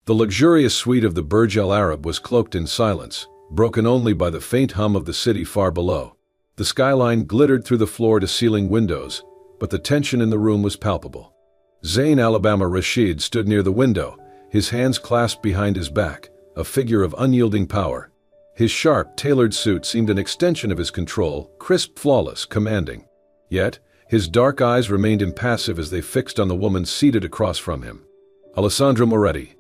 The luxurious suite of the Burj Al Arab was cloaked in silence, broken only by the faint hum of the city far below. The skyline glittered through the floor-to-ceiling windows, but the tension in the room was palpable. Zain Alabama Rashid stood near the window, his hands clasped behind his back, a figure of unyielding power. His sharp, tailored suit seemed an extension of his control, crisp, flawless, commanding. Yet, his dark eyes remained impassive as they fixed on the woman seated across from him. Alessandra Moretti.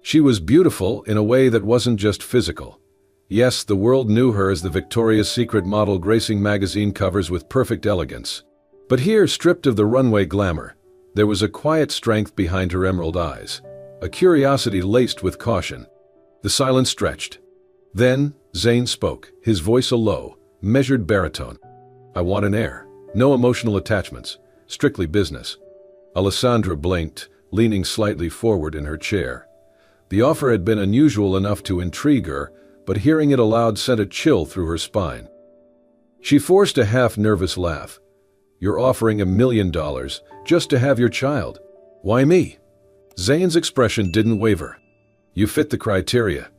She was beautiful in a way that wasn't just physical. Yes, the world knew her as the Victoria's Secret model gracing magazine covers with perfect elegance. But here, stripped of the runway glamour, there was a quiet strength behind her emerald eyes, a curiosity laced with caution. The silence stretched. Then, Zain spoke, his voice a low, measured baritone. "I want an heir. No emotional attachments. Strictly business." Alessandra blinked, leaning slightly forward in her chair. The offer had been unusual enough to intrigue her, but hearing it aloud sent a chill through her spine. She forced a half-nervous laugh. "You're offering $1 million just to have your child. Why me?" Zain's expression didn't waver. "You fit the criteria."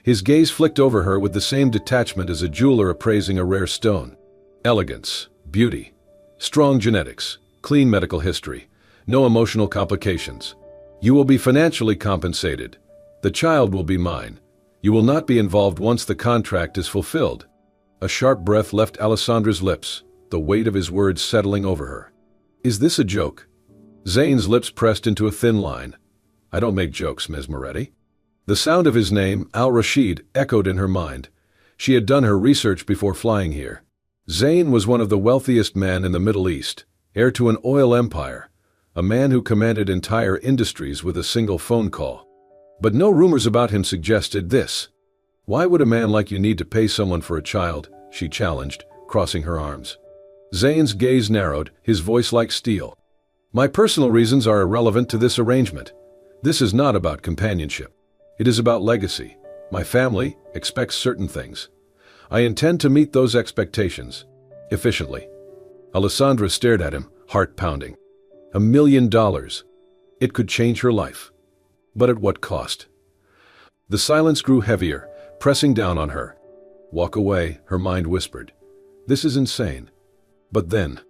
His gaze flicked over her with the same detachment as a jeweler appraising a rare stone. Elegance, beauty, strong genetics, clean medical history, no emotional complications. You will be financially compensated. The child will be mine. You will not be involved once the contract is fulfilled. A sharp breath left Alessandra's lips, the weight of his words settling over her. "Is this a joke?" Zain's lips pressed into a thin line. "I don't make jokes, Ms. Moretti." The sound of his name, Al-Rashid, echoed in her mind. She had done her research before flying here. Zain was one of the wealthiest men in the Middle East, heir to an oil empire, a man who commanded entire industries with a single phone call. But no rumors about him suggested this. "Why would a man like you need to pay someone for a child?" she challenged, crossing her arms. Zain's gaze narrowed, his voice like steel. "My personal reasons are irrelevant to this arrangement. This is not about companionship. It is about legacy. My family expects certain things. I intend to meet those expectations. Efficiently." Alessandra stared at him, heart pounding. $1 million. It could change her life. But at what cost? The silence grew heavier, pressing down on her. "Walk away," her mind whispered. "This is insane." But then,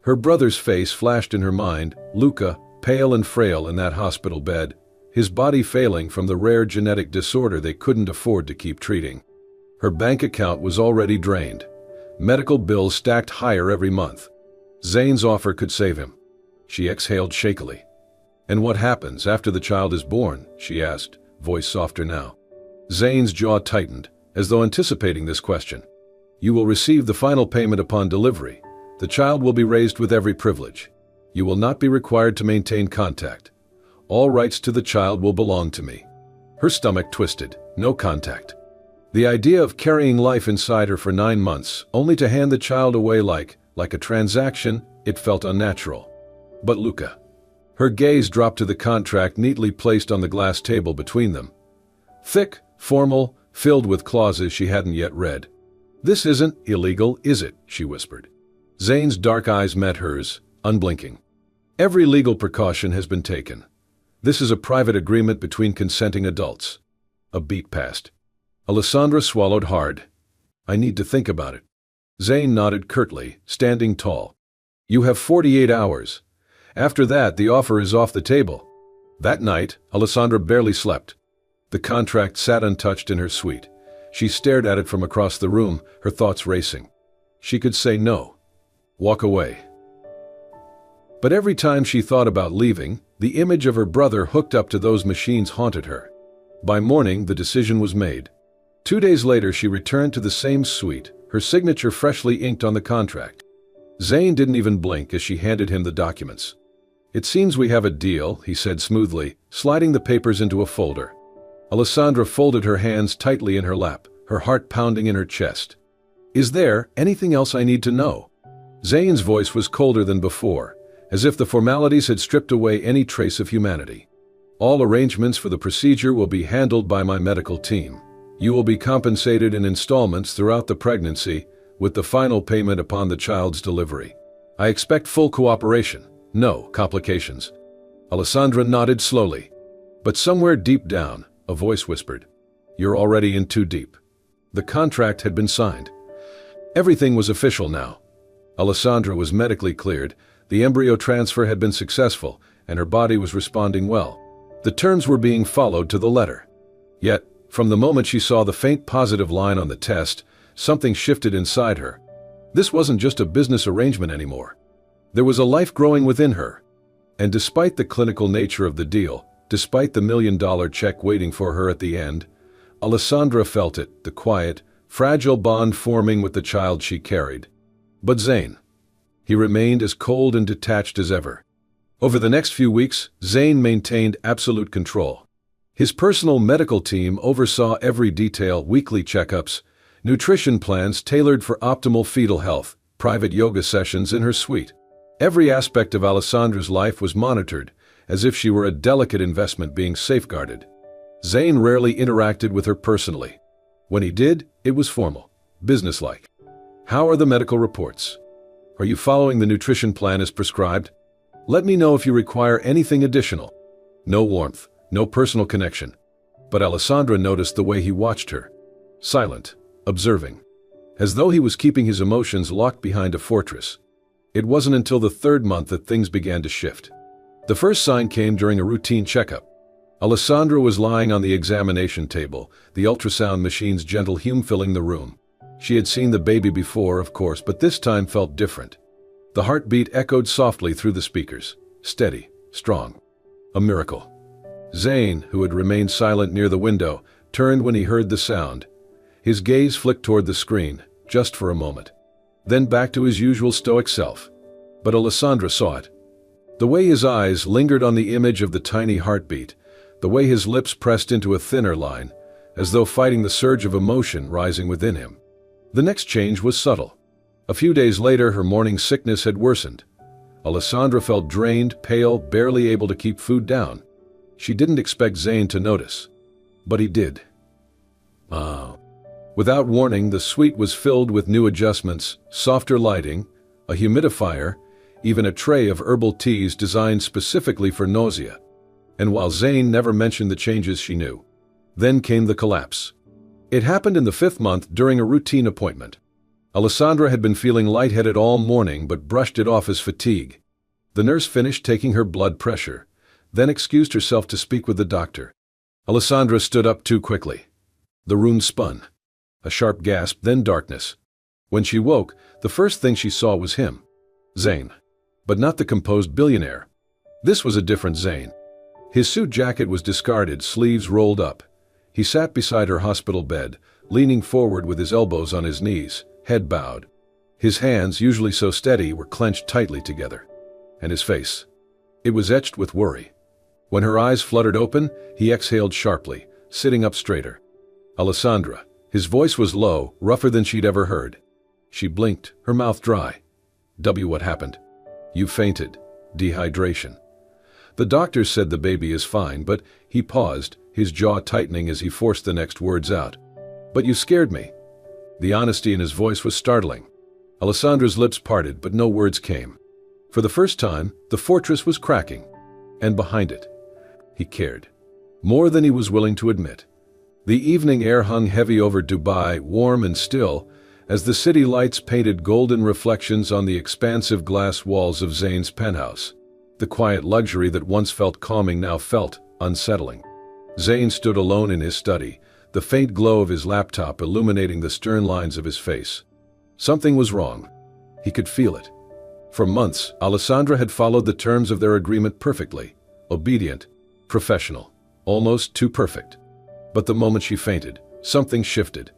her brother's face flashed in her mind, Luca, pale and frail in that hospital bed, his body failing from the rare genetic disorder they couldn't afford to keep treating. Her bank account was already drained. Medical bills stacked higher every month. Zain's offer could save him. She exhaled shakily. "And what happens after the child is born?" she asked, voice softer now. Zain's jaw tightened, as though anticipating this question. "You will receive the final payment upon delivery. The child will be raised with every privilege. You will not be required to maintain contact. All rights to the child will belong to me." Her stomach twisted. No contact. The idea of carrying life inside her for 9 months, only to hand the child away like a transaction, it felt unnatural. But Luca. Her gaze dropped to the contract neatly placed on the glass table between them. Thick, formal, filled with clauses she hadn't yet read. "This isn't illegal, is it?" she whispered. Zain's dark eyes met hers, unblinking. "Every legal precaution has been taken. This is a private agreement between consenting adults." A beat passed. Alessandra swallowed hard. "I need to think about it." Zain nodded curtly, standing tall. "You have 48 hours. After that, the offer is off the table." That night, Alessandra barely slept. The contract sat untouched in her suite. She stared at it from across the room, her thoughts racing. She could say no. Walk away. But every time she thought about leaving, the image of her brother hooked up to those machines haunted her. By morning, the decision was made. 2 days later, she returned to the same suite, her signature freshly inked on the contract. Zain didn't even blink as she handed him the documents. "It seems we have a deal," he said smoothly, sliding the papers into a folder. Alessandra folded her hands tightly in her lap, her heart pounding in her chest. "Is there anything else I need to know?" Zain's voice was colder than before, as if the formalities had stripped away any trace of humanity. "All arrangements for the procedure will be handled by my medical team. You will be compensated in installments throughout the pregnancy, with the final payment upon the child's delivery. I expect full cooperation, no complications." Alessandra nodded slowly. But somewhere deep down, A voice whispered. "You're already in too deep." The contract had been signed. Everything was official now. Alessandra was medically cleared, the embryo transfer had been successful, and her body was responding well. The terms were being followed to the letter. Yet, from the moment she saw the faint positive line on the test, something shifted inside her. This wasn't just a business arrangement anymore. There was a life growing within her. And despite the clinical nature of the deal, despite the $1 million check waiting for her at the end, Alessandra felt it, the quiet, fragile bond forming with the child she carried. But Zane. He remained as cold and detached as ever. Over the next few weeks, Zane maintained absolute control. His personal medical team oversaw every detail: weekly checkups, nutrition plans tailored for optimal fetal health, private yoga sessions in her suite. Every aspect of Alessandra's life was monitored, as if she were a delicate investment being safeguarded. Zane rarely interacted with her personally. When he did, it was formal, businesslike. "How are the medical reports? Are you following the nutrition plan as prescribed? Let me know if you require anything additional." No warmth, no personal connection. But Alessandra noticed the way he watched her. Silent, observing. As though he was keeping his emotions locked behind a fortress. It wasn't until the third month that things began to shift. The first sign came during a routine checkup. Alessandra was lying on the examination table, the ultrasound machine's gentle hum filling the room. She had seen the baby before, of course, but this time felt different. The heartbeat echoed softly through the speakers, steady, strong. A miracle. Zane, who had remained silent near the window, turned when he heard the sound. His gaze flicked toward the screen, just for a moment. Then back to his usual stoic self. But Alessandra saw it. The way his eyes lingered on the image of the tiny heartbeat, the way his lips pressed into a thinner line, as though fighting the surge of emotion rising within him. The next change was subtle. A few days later, her morning sickness had worsened. Alessandra felt drained, pale, barely able to keep food down. She didn't expect Zane to notice. But he did. Without warning, the suite was filled with new adjustments, softer lighting, a humidifier, even a tray of herbal teas designed specifically for nausea. And while Zane never mentioned the changes, she knew. Then came the collapse. It happened in the 5th month during a routine appointment. Alessandra had been feeling lightheaded all morning but brushed it off as fatigue. The nurse finished taking her blood pressure, then excused herself to speak with the doctor. Alessandra stood up too quickly. The room spun. A sharp gasp, then darkness. When she woke, the first thing she saw was him. Zane. But not the composed billionaire. This was a different Zane. His suit jacket was discarded, sleeves rolled up. He sat beside her hospital bed, leaning forward with his elbows on his knees, head bowed. His hands, usually so steady, were clenched tightly together. And his face. It was etched with worry. When her eyes fluttered open, he exhaled sharply, sitting up straighter. "Alessandra." His voice was low, rougher than she'd ever heard. She blinked, her mouth dry. What happened?" "You fainted. Dehydration." "The doctors said the baby is fine," but he paused, his jaw tightening as he forced the next words out. "But you scared me." The honesty in his voice was startling. Alessandra's lips parted, but no words came. For the first time, the fortress was cracking. And behind it, he cared. More than he was willing to admit. The evening air hung heavy over Dubai, warm and still, as the city lights painted golden reflections on the expansive glass walls of Zane's penthouse. The quiet luxury that once felt calming now felt unsettling. Zane stood alone in his study, the faint glow of his laptop illuminating the stern lines of his face. Something was wrong. He could feel it. For months, Alessandra had followed the terms of their agreement perfectly, obedient, professional, almost too perfect. But the moment she fainted, something shifted.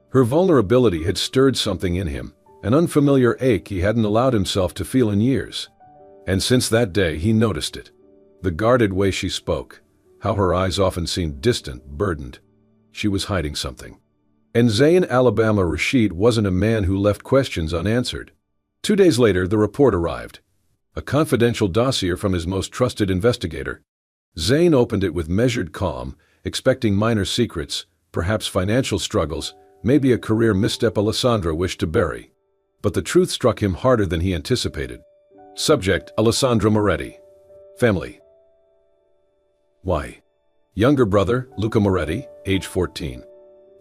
Her vulnerability had stirred something in him, an unfamiliar ache he hadn't allowed himself to feel in years. And since that day, he noticed it. The guarded way she spoke, how her eyes often seemed distant, burdened. She was hiding something. And Zane Alabama Rashid wasn't a man who left questions unanswered. 2 days later, the report arrived. A confidential dossier from his most trusted investigator. Zane opened it with measured calm, expecting minor secrets, perhaps financial struggles, maybe a career misstep Alessandra wished to bury. But the truth struck him harder than he anticipated. Subject: Alessandra Moretti. Family. Why? Younger brother, Luca Moretti, age 14.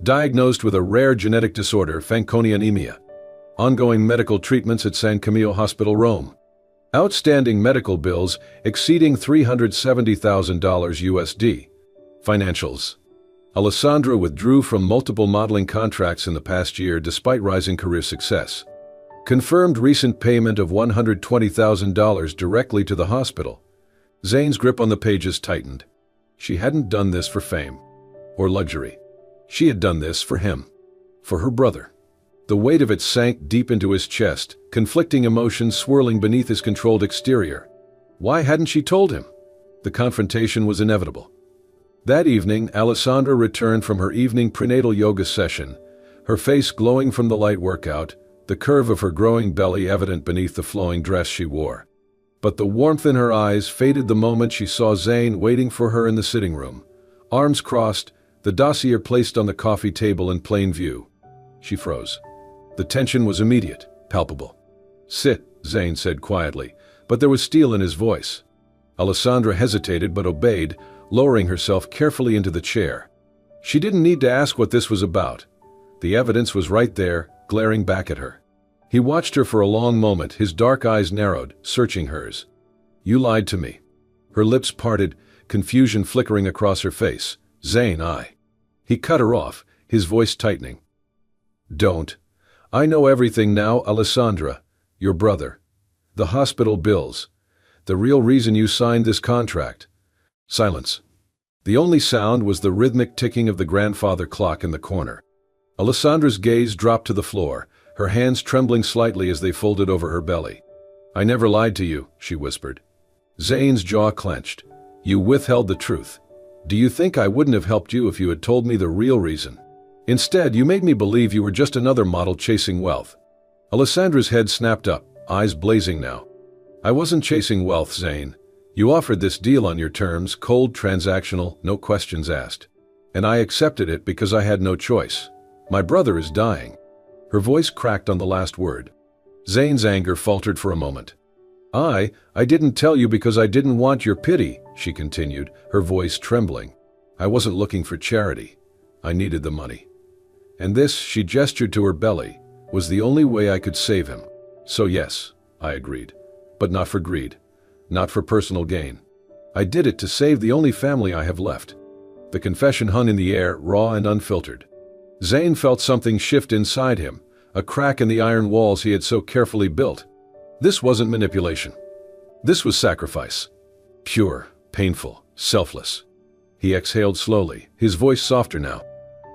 Diagnosed with a rare genetic disorder, Fanconi anemia. Ongoing medical treatments at San Camillo Hospital, Rome. Outstanding medical bills exceeding $370,000 USD. Financials. Alessandra withdrew from multiple modeling contracts in the past year despite rising career success. Confirmed recent payment of $120,000 directly to the hospital. Zane's grip on the pages tightened. She hadn't done this for fame or luxury. She had done this for him, for her brother. The weight of it sank deep into his chest, conflicting emotions swirling beneath his controlled exterior. Why hadn't she told him? The confrontation was inevitable. That evening, Alessandra returned from her evening prenatal yoga session, her face glowing from the light workout, the curve of her growing belly evident beneath the flowing dress she wore. But the warmth in her eyes faded the moment she saw Zane waiting for her in the sitting room. Arms crossed, the dossier placed on the coffee table in plain view. She froze. The tension was immediate, palpable. "Sit," Zane said quietly, but there was steel in his voice. Alessandra hesitated but obeyed, lowering herself carefully into the chair. She didn't need to ask what this was about. The evidence was right there, glaring back at her. He watched her for a long moment, his dark eyes narrowed, searching hers. "You lied to me." Her lips parted, confusion flickering across her face. "Zane, He cut her off, his voice tightening. "Don't. I know everything now, Alessandra. Your brother. The hospital bills. The real reason you signed this contract." Silence. The only sound was the rhythmic ticking of the grandfather clock in the corner. Alessandra's gaze dropped to the floor, her hands trembling slightly as they folded over her belly. "I never lied to you," she whispered. Zane's jaw clenched. "You withheld the truth. Do you think I wouldn't have helped you if you had told me the real reason? Instead, you made me believe you were just another model chasing wealth." Alessandra's head snapped up, eyes blazing now. "I wasn't chasing wealth, Zane. You offered this deal on your terms, cold, transactional, no questions asked. And I accepted it because I had no choice. My brother is dying." Her voice cracked on the last word. Zane's anger faltered for a moment. I didn't tell you because I didn't want your pity," she continued, her voice trembling. "I wasn't looking for charity. I needed the money. And this," she gestured to her belly, "was the only way I could save him. So yes," I agreed. "But not for greed. Not for personal gain. I did it to save the only family I have left." The confession hung in the air, raw and unfiltered. Zane felt something shift inside him, a crack in the iron walls he had so carefully built. This wasn't manipulation. This was sacrifice. Pure, painful, selfless. He exhaled slowly, his voice softer now.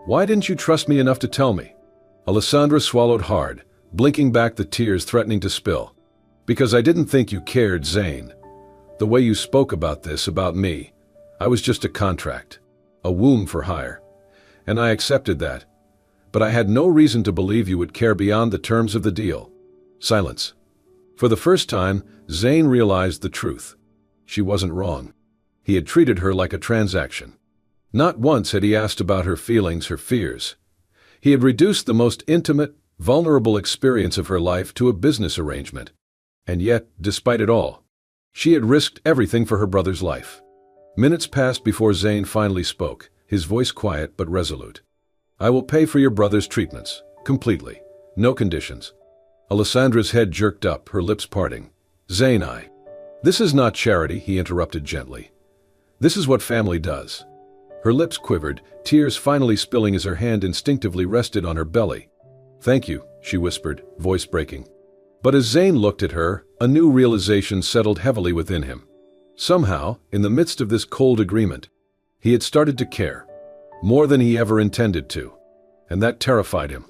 "Why didn't you trust me enough to tell me?" Alessandra swallowed hard, blinking back the tears threatening to spill. "Because I didn't think you cared, Zane. The way you spoke about this, about me, I was just a contract, a womb for hire. And I accepted that. But I had no reason to believe you would care beyond the terms of the deal." Silence. For the first time, Zane realized the truth. She wasn't wrong. He had treated her like a transaction. Not once had he asked about her feelings, her fears. He had reduced the most intimate, vulnerable experience of her life to a business arrangement. And yet, despite it all, she had risked everything for her brother's life. Minutes passed before Zane finally spoke, his voice quiet but resolute. "I will pay for your brother's treatments, completely. No conditions." Alessandra's head jerked up, her lips parting. "Zane, This is not charity," he interrupted gently. "This is what family does." Her lips quivered, tears finally spilling as her hand instinctively rested on her belly. "Thank you," she whispered, voice breaking. But as Zane looked at her, a new realization settled heavily within him. Somehow, in the midst of this cold agreement, he had started to care. More than he ever intended to. And that terrified him.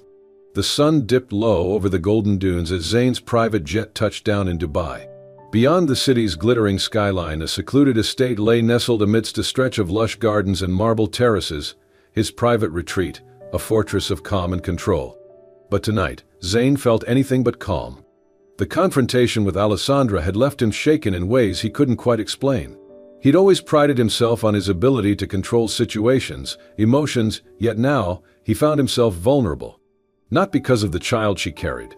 The sun dipped low over the golden dunes as Zane's private jet touched down in Dubai. Beyond the city's glittering skyline, a secluded estate lay nestled amidst a stretch of lush gardens and marble terraces, his private retreat, a fortress of calm and control. But tonight, Zane felt anything but calm. The confrontation with Alessandra had left him shaken in ways he couldn't quite explain. He'd always prided himself on his ability to control situations, emotions, yet now he found himself vulnerable. Not because of the child she carried.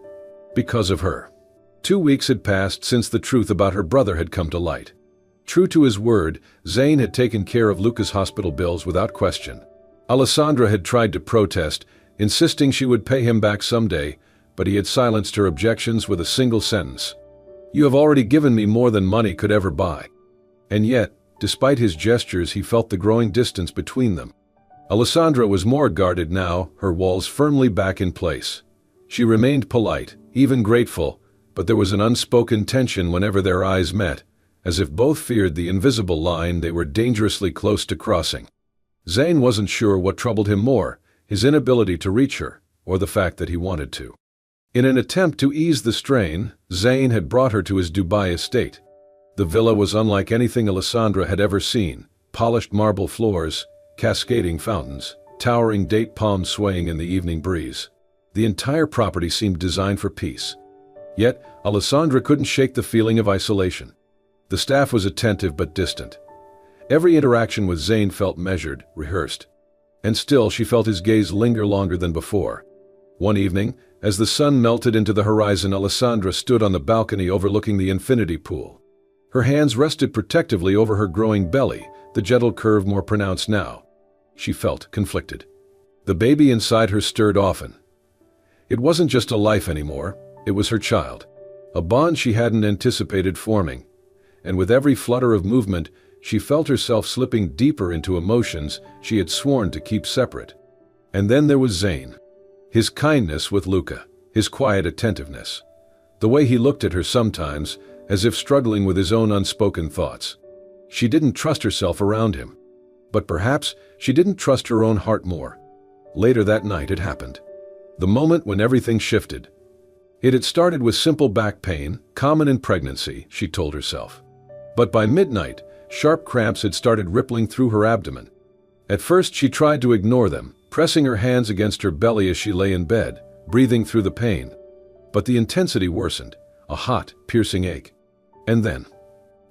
Because of her. 2 weeks had passed since the truth about her brother had come to light. True to his word, Zayn had taken care of Luca's hospital bills without question. Alessandra had tried to protest, insisting she would pay him back someday, but he had silenced her objections with a single sentence. "You have already given me more than money could ever buy." And yet, despite his gestures, he felt the growing distance between them. Alessandra was more guarded now, her walls firmly back in place. She remained polite, even grateful, but there was an unspoken tension whenever their eyes met, as if both feared the invisible line they were dangerously close to crossing. Zayn wasn't sure what troubled him more, his inability to reach her, or the fact that he wanted to. In an attempt to ease the strain, Zayn had brought her to his Dubai estate. The villa was unlike anything Alessandra had ever seen: polished marble floors, cascading fountains, towering date palms swaying in the evening breeze. The entire property seemed designed for peace. Yet, Alessandra couldn't shake the feeling of isolation. The staff was attentive but distant. Every interaction with Zayn felt measured, rehearsed. And still she felt his gaze linger longer than before. One evening, as the sun melted into the horizon, Alessandra stood on the balcony overlooking the infinity pool. Her hands rested protectively over her growing belly, the gentle curve more pronounced now. She felt conflicted. The baby inside her stirred often. It wasn't just a life anymore, it was her child. A bond she hadn't anticipated forming. And with every flutter of movement, she felt herself slipping deeper into emotions she had sworn to keep separate. And then there was Zayn. His kindness with Luca, his quiet attentiveness. The way he looked at her sometimes, as if struggling with his own unspoken thoughts. She didn't trust herself around him. But perhaps she didn't trust her own heart more. Later that night it happened. The moment when everything shifted. It had started with simple back pain, common in pregnancy, she told herself. But by midnight, sharp cramps had started rippling through her abdomen. At first she tried to ignore them, pressing her hands against her belly as she lay in bed, breathing through the pain. But the intensity worsened, a hot, piercing ache. And then,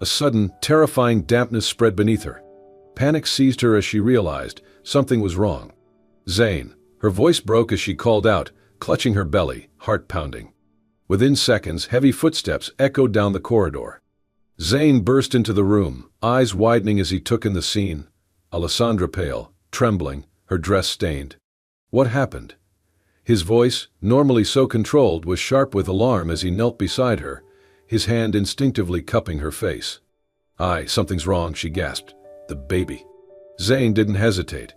a sudden, terrifying dampness spread beneath her. Panic seized her as she realized something was wrong. "Zayn." Her voice broke as she called out, clutching her belly, heart pounding. Within seconds, heavy footsteps echoed down the corridor. Zayn burst into the room, eyes widening as he took in the scene. Alessandra pale, trembling, her dress stained. What happened? His voice, normally so controlled, was sharp with alarm as he knelt beside her, his hand instinctively cupping her face. Something's wrong," she gasped. "The baby." Zayn didn't hesitate.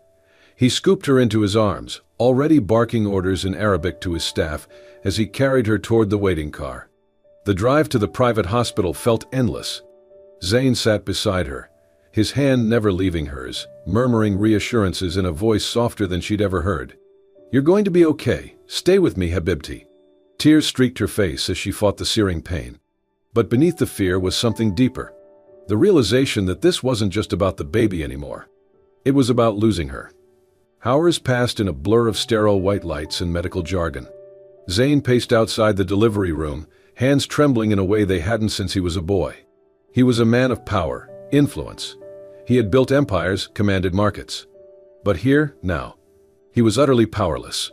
He scooped her into his arms, already barking orders in Arabic to his staff as he carried her toward the waiting car. The drive to the private hospital felt endless. Zayn sat beside her, his hand never leaving hers, murmuring reassurances in a voice softer than she'd ever heard. "You're going to be okay. Stay with me, Habibti." Tears streaked her face as she fought the searing pain. But beneath the fear was something deeper. The realization that this wasn't just about the baby anymore. It was about losing her. Hours passed in a blur of sterile white lights and medical jargon. Zayn paced outside the delivery room, hands trembling in a way they hadn't since he was a boy. He was a man of power, influence. He had built empires, commanded markets. But here, now, he was utterly powerless.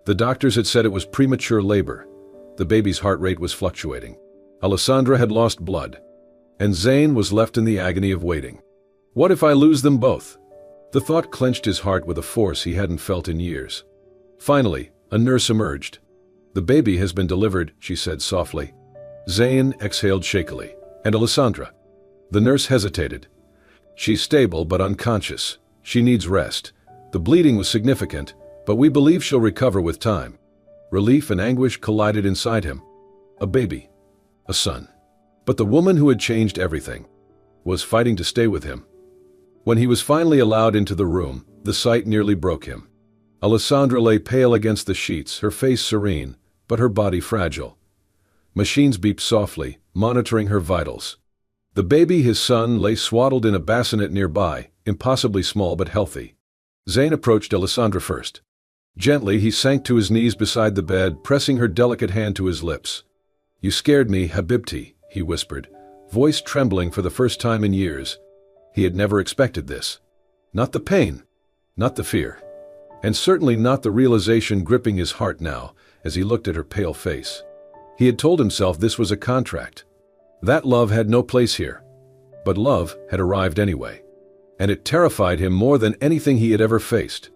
The doctors had said it was premature labor. The baby's heart rate was fluctuating. Alessandra had lost blood. And Zayn was left in the agony of waiting. What if I lose them both? The thought clenched his heart with a force he hadn't felt in years. Finally, a nurse emerged. "The baby has been delivered," she said softly. Zayn exhaled shakily. "And Alessandra?" The nurse hesitated. "She's stable but unconscious. She needs rest. The bleeding was significant, but we believe she'll recover with time." Relief and anguish collided inside him. A baby. A son. But the woman who had changed everything was fighting to stay with him. When he was finally allowed into the room, the sight nearly broke him. Alessandra lay pale against the sheets, her face serene, but her body fragile. Machines beeped softly, monitoring her vitals. The baby, his son, lay swaddled in a bassinet nearby, impossibly small but healthy. Zayn approached Alessandra first. Gently, he sank to his knees beside the bed, pressing her delicate hand to his lips. "You scared me, Habibti," he whispered, voice trembling for the first time in years. He had never expected this. Not the pain, not the fear, and certainly not the realization gripping his heart now as he looked at her pale face. He had told himself this was a contract. That love had no place here. But love had arrived anyway. And it terrified him more than anything he had ever faced.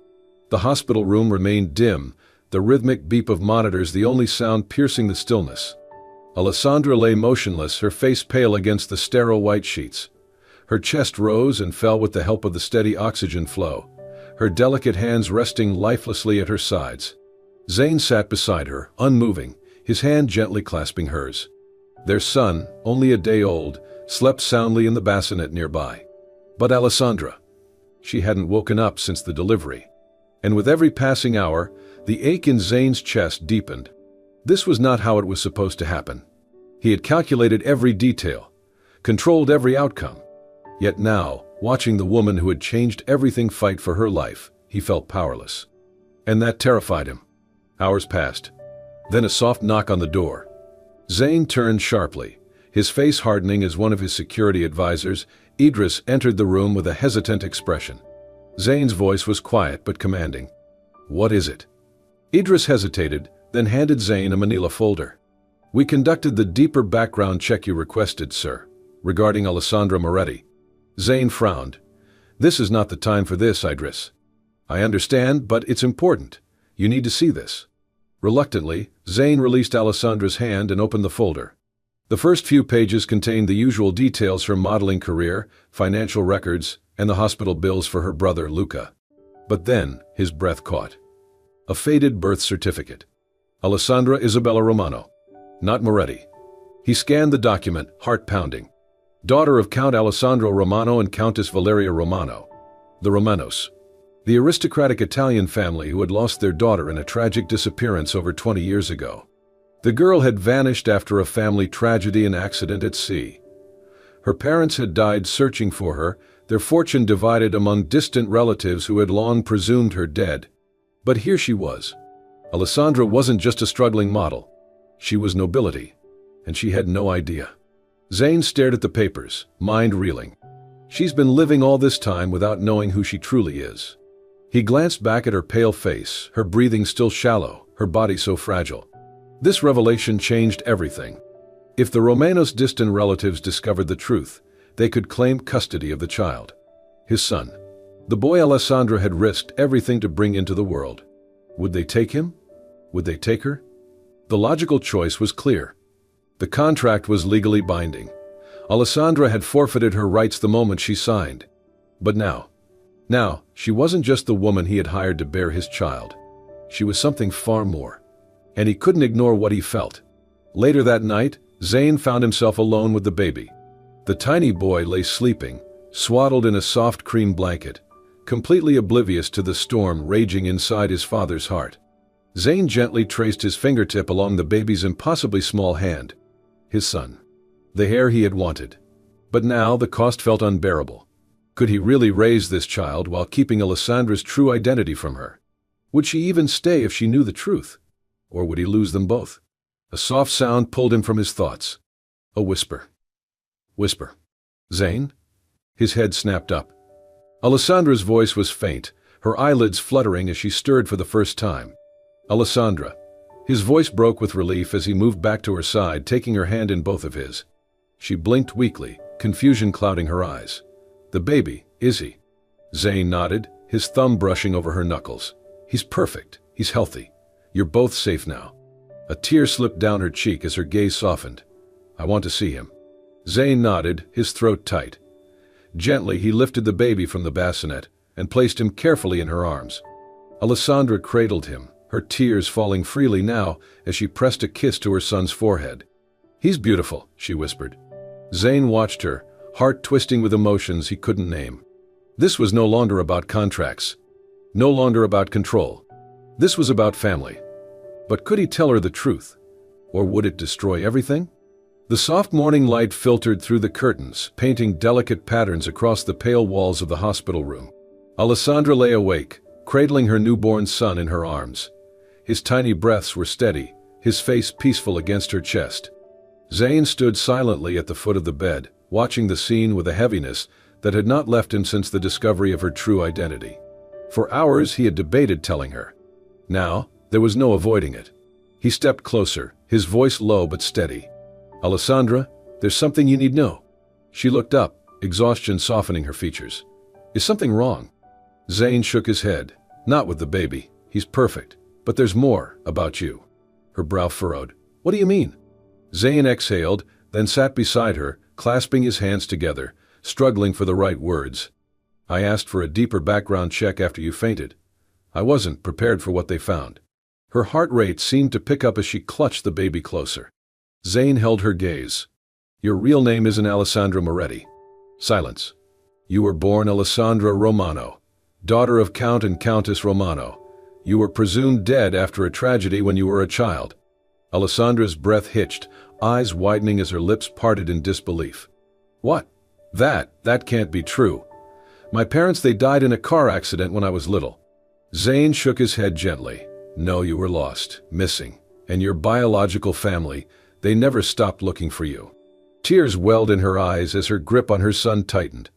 The hospital room remained dim, the rhythmic beep of monitors the only sound piercing the stillness. Alessandra lay motionless, her face pale against the sterile white sheets. Her chest rose and fell with the help of the steady oxygen flow, her delicate hands resting lifelessly at her sides. Zane sat beside her, unmoving, his hand gently clasping hers. Their son, only a day old, slept soundly in the bassinet nearby. But Alessandra, she hadn't woken up since the delivery. And with every passing hour, the ache in Zane's chest deepened. This was not how it was supposed to happen. He had calculated every detail, controlled every outcome. Yet now, watching the woman who had changed everything fight for her life, he felt powerless. And that terrified him. Hours passed. Then a soft knock on the door. Zane turned sharply, his face hardening as one of his security advisors, Idris, entered the room with a hesitant expression. Zane's voice was quiet but commanding. "What is it?" Idris hesitated, then handed Zane a manila folder. "We conducted the deeper background check you requested, sir, regarding Alessandra Moretti." Zane frowned. "This is not the time for this, Idris. I understand, but it's important. You need to see this." Reluctantly, Zane released Alessandra's hand and opened the folder. The first few pages contained the usual details: her modeling career, financial records, and the hospital bills for her brother, Luca. But then, his breath caught. A faded birth certificate. Alessandra Isabella Romano. Not Moretti. He scanned the document, heart pounding. Daughter of Count Alessandro Romano and Countess Valeria Romano. The Romanos. The aristocratic Italian family who had lost their daughter in a tragic disappearance over 20 years ago. The girl had vanished after a family tragedy and accident at sea. Her parents had died searching for her, their fortune divided among distant relatives who had long presumed her dead. But here she was. Alessandra wasn't just a struggling model. She was nobility, and she had no idea. Zane stared at the papers, mind reeling. She's been living all this time without knowing who she truly is. He glanced back at her pale face, her breathing still shallow, her body so fragile. This revelation changed everything. If the Romanos' distant relatives discovered the truth, they could claim custody of the child. His son. The boy Alessandra had risked everything to bring into the world. Would they take him? Would they take her? The logical choice was clear. The contract was legally binding. Alessandra had forfeited her rights the moment she signed. But now, she wasn't just the woman he had hired to bear his child. She was something far more. And he couldn't ignore what he felt. Later that night, Zane found himself alone with the baby. The tiny boy lay sleeping, swaddled in a soft cream blanket, completely oblivious to the storm raging inside his father's heart. Zane gently traced his fingertip along the baby's impossibly small hand. His son. The heir he had wanted. But now the cost felt unbearable. Could he really raise this child while keeping Alessandra's true identity from her? Would she even stay if she knew the truth? Or would he lose them both? A soft sound pulled him from his thoughts. A whisper. Whisper. "Zane?" His head snapped up. Alessandra's voice was faint, her eyelids fluttering as she stirred for the first time. "Alessandra." His voice broke with relief as he moved back to her side, taking her hand in both of his. She blinked weakly, confusion clouding her eyes. "The baby, is he?" Zane nodded, his thumb brushing over her knuckles. "He's perfect. He's healthy. You're both safe now." A tear slipped down her cheek as her gaze softened. "I want to see him." Zane nodded, his throat tight. Gently, he lifted the baby from the bassinet and placed him carefully in her arms. Alessandra cradled him, her tears falling freely now as she pressed a kiss to her son's forehead. "He's beautiful," she whispered. Zane watched her, heart twisting with emotions he couldn't name. This was no longer about contracts, no longer about control. This was about family. But could he tell her the truth? Or would it destroy everything? The soft morning light filtered through the curtains, painting delicate patterns across the pale walls of the hospital room. Alessandra lay awake, cradling her newborn son in her arms. His tiny breaths were steady, his face peaceful against her chest. Zane stood silently at the foot of the bed, watching the scene with a heaviness that had not left him since the discovery of her true identity. For hours he had debated telling her. Now, there was no avoiding it. He stepped closer, his voice low but steady. "Alessandra, there's something you need know." She looked up, exhaustion softening her features. "Is something wrong?" Zayn shook his head. "Not with the baby. He's perfect. But there's more about you." Her brow furrowed. "What do you mean?" Zayn exhaled, then sat beside her, clasping his hands together, struggling for the right words. "I asked for a deeper background check after you fainted. I wasn't prepared for what they found." Her heart rate seemed to pick up as she clutched the baby closer. Zayn held her gaze. "Your real name isn't Alessandra Moretti." Silence. "You were born Alessandra Romano, daughter of Count and Countess Romano. You were presumed dead after a tragedy when you were a child." Alessandra's breath hitched, eyes widening as her lips parted in disbelief. "What? That can't be true. My parents, they died in a car accident when I was little." Zayn shook his head gently. "No, you were lost, missing, and your biological family, they never stopped looking for you." Tears welled in her eyes as her grip on her son tightened.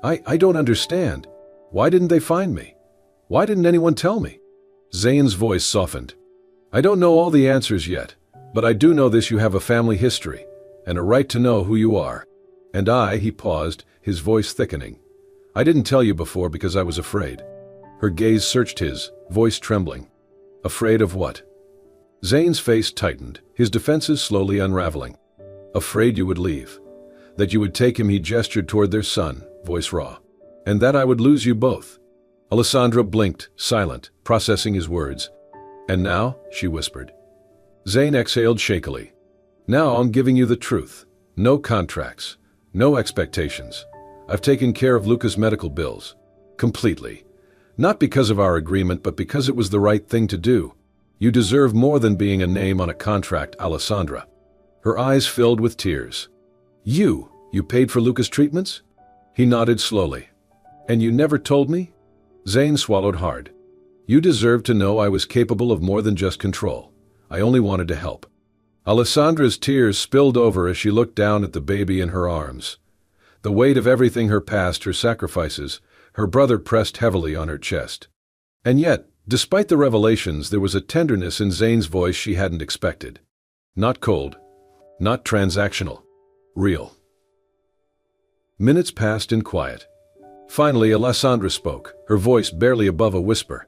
I don't understand. Why didn't they find me? Why didn't anyone tell me?" Zayn's voice softened. "I don't know all the answers yet, but I do know this: you have a family history, and a right to know who you are. And he paused, his voice thickening. "I didn't tell you before because I was afraid." Her gaze searched his, voice trembling. "Afraid of what?" Zayn's face tightened, his defenses slowly unraveling. "Afraid you would leave. That you would take him," he gestured toward their son, voice raw. "And that I would lose you both." Alessandra blinked, silent, processing his words. "And now?" she whispered. Zayn exhaled shakily. "Now I'm giving you the truth. No contracts. No expectations. I've taken care of Luca's medical bills. Completely. Not because of our agreement, but because it was the right thing to do. You deserve more than being a name on a contract, Alessandra." Her eyes filled with tears. You paid for Luca's treatments?" He nodded slowly. "And you never told me?" Zayn swallowed hard. "You deserve to know I was capable of more than just control. I only wanted to help." Alessandra's tears spilled over as she looked down at the baby in her arms. The weight of everything, her past, her sacrifices, her brother, pressed heavily on her chest. And yet, despite the revelations, there was a tenderness in Zayn's voice she hadn't expected. Not cold, not transactional, real. Minutes passed in quiet. Finally, Alessandra spoke, her voice barely above a whisper.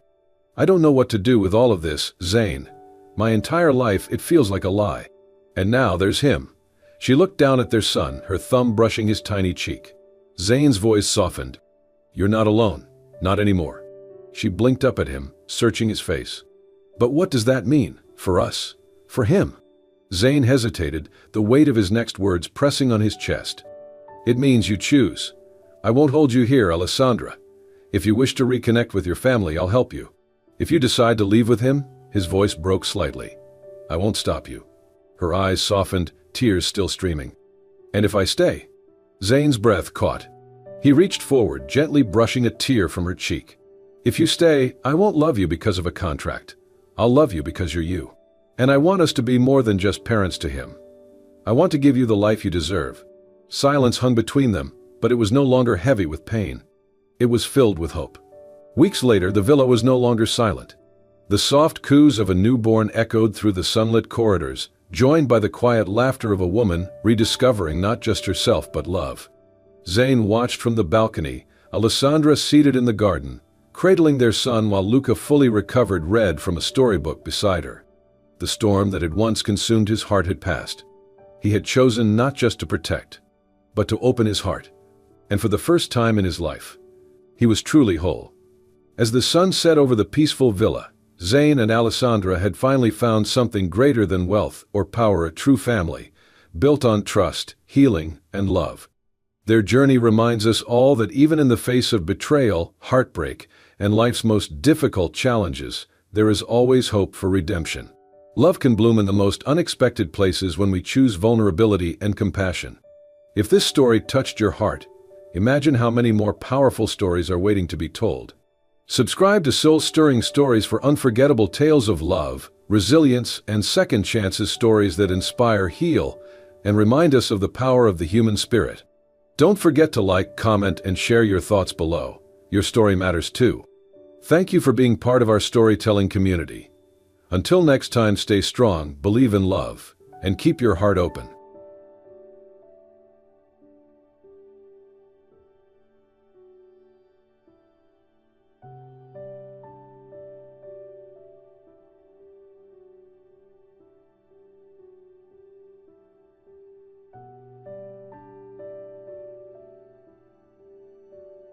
"I don't know what to do with all of this, Zayn. My entire life, it feels like a lie. And now there's him." She looked down at their son, her thumb brushing his tiny cheek. Zayn's voice softened. "You're not alone. Not anymore." She blinked up at him, searching his face. "But what does that mean? For us? For him?" Zayn hesitated, the weight of his next words pressing on his chest. "It means you choose. I won't hold you here, Alessandra. If you wish to reconnect with your family, I'll help you. If you decide to leave with him," his voice broke slightly, "I won't stop you." Her eyes softened, tears still streaming. "And if I stay?" Zayn's breath caught. He reached forward, gently brushing a tear from her cheek. "If you stay, I won't love you because of a contract. I'll love you because you're you. And I want us to be more than just parents to him. I want to give you the life you deserve." Silence hung between them, but it was no longer heavy with pain. It was filled with hope. Weeks later, the villa was no longer silent. The soft coos of a newborn echoed through the sunlit corridors, joined by the quiet laughter of a woman rediscovering not just herself but love. Zayn watched from the balcony, Alessandra seated in the garden, cradling their son while Luca, fully recovered, read from a storybook beside her. The storm that had once consumed his heart had passed. He had chosen not just to protect, but to open his heart. And for the first time in his life, he was truly whole. As the sun set over the peaceful villa, Zayn and Alessandra had finally found something greater than wealth or power: a true family, built on trust, healing, and love. Their journey reminds us all that even in the face of betrayal, heartbreak, and life's most difficult challenges, there is always hope for redemption. Love can bloom in the most unexpected places when we choose vulnerability and compassion. If this story touched your heart, imagine how many more powerful stories are waiting to be told. Subscribe to Soul-Stirring Stories for unforgettable tales of love, resilience, and second chances, stories that inspire, heal, and remind us of the power of the human spirit. Don't forget to like, comment, and share your thoughts below. Your story matters too. Thank you for being part of our storytelling community. Until next time, stay strong, believe in love, and keep your heart open.